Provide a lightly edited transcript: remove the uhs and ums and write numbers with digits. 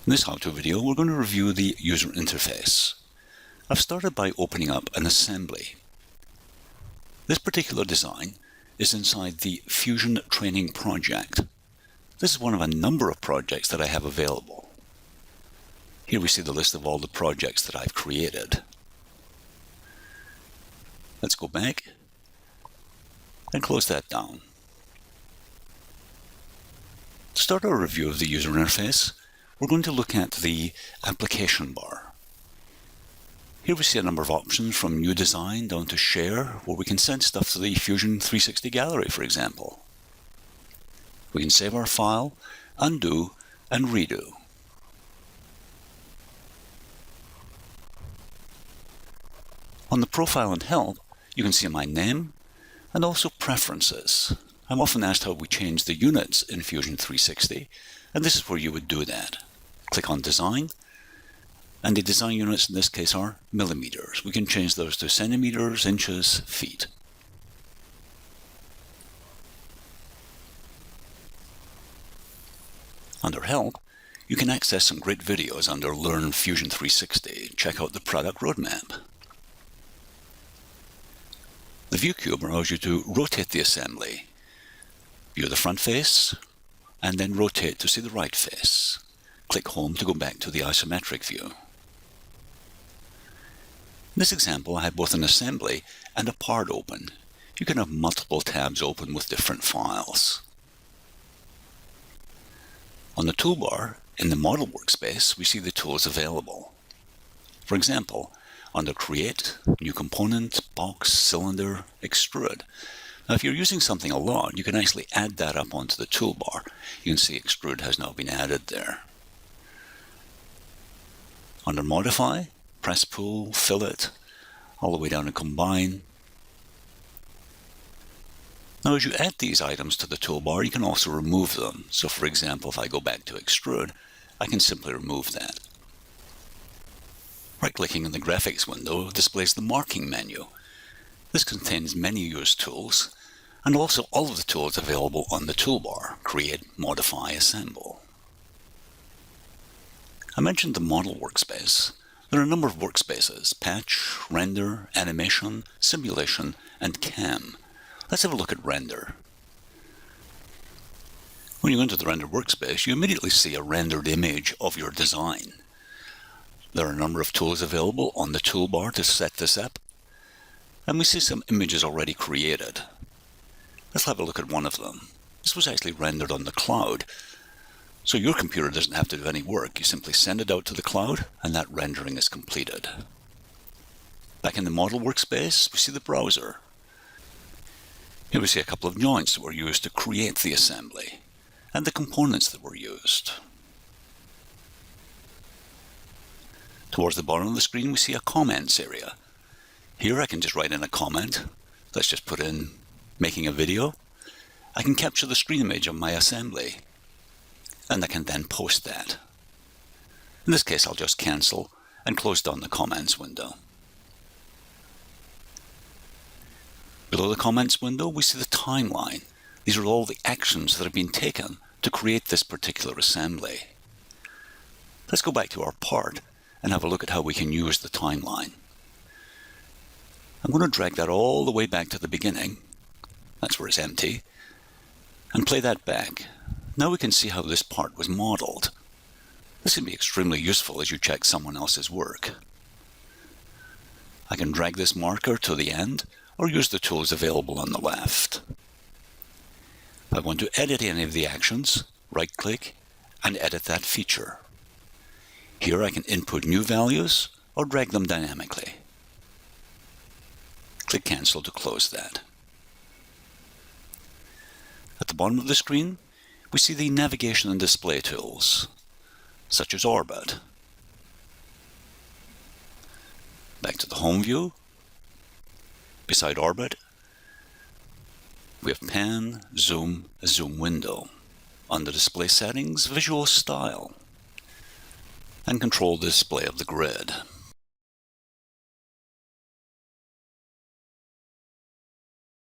In this how-to video, we're going to review the user interface. I've started by opening up an assembly. This particular design is inside the Fusion Training Project. This is one of a number of projects that I have available. Here we see the list of all the projects that I've created. Let's go back and close that down. To start our review of the user interface, we're going to look at the application bar. Here we see a number of options from New Design down to Share, where we can send stuff to the Fusion 360 gallery, for example. We can save our file, undo, and redo. On the Profile and Help, you can see my name and also preferences. I'm often asked how we change the units in Fusion 360, and this is where you would do that. Click on Design, and the design units in this case are millimeters. We can change those to centimeters, inches, feet. Under Help, you can access some great videos under Learn Fusion 360. Check out the product roadmap. The View Cube allows you to rotate the assembly. View the front face, and then rotate to see the right face. Click Home to go back to the isometric view. In this example, I have both an assembly and a part open. You can have multiple tabs open with different files. On the toolbar, in the model workspace, we see the tools available. For example, under Create, New Component, Box, Cylinder, Extrude. Now, if you're using something a lot, you can actually add that up onto the toolbar. You can see Extrude has now been added there. Under Modify, Press Pull, Fillet, all the way down to Combine. Now, as you add these items to the toolbar, you can also remove them. So, for example, if I go back to Extrude, I can simply remove that. Right-clicking in the Graphics window displays the Marking menu. This contains many used tools, and also all of the tools available on the toolbar: Create, Modify, Assemble. I mentioned the model workspace. There are a number of workspaces: Patch, Render, Animation, Simulation, and Cam. Let's have a look at Render. When you go into the Render workspace, you immediately see a rendered image of your design. There are a number of tools available on the toolbar to set this up, and we see some images already created. Let's have a look at one of them. This was actually rendered on the cloud, so your computer doesn't have to do any work. You simply send it out to the cloud, and that rendering is completed. Back in the model workspace, we see the browser. Here we see a couple of joints that were used to create the assembly, and the components that were used. Towards the bottom of the screen, we see a comments area. Here I can just write in a comment. Let's just put in making a video. I can capture the screen image of my assembly, and I can then post that. In this case, I'll just cancel and close down the comments window. Below the comments window, we see the timeline. These are all the actions that have been taken to create this particular assembly. Let's go back to our part and have a look at how we can use the timeline. I'm going to drag that all the way back to the beginning. That's where it's empty. And play that back. Now we can see how this part was modeled. This can be extremely useful as you check someone else's work. I can drag this marker to the end or use the tools available on the left. If I want to edit any of the actions, right-click and edit that feature. Here I can input new values or drag them dynamically. Click Cancel to close that. At the bottom of the screen, we see the navigation and display tools, such as Orbit. Back to the home view. Beside Orbit, we have Pan, Zoom, a zoom window. Under Display Settings, Visual Style, and control the display of the grid.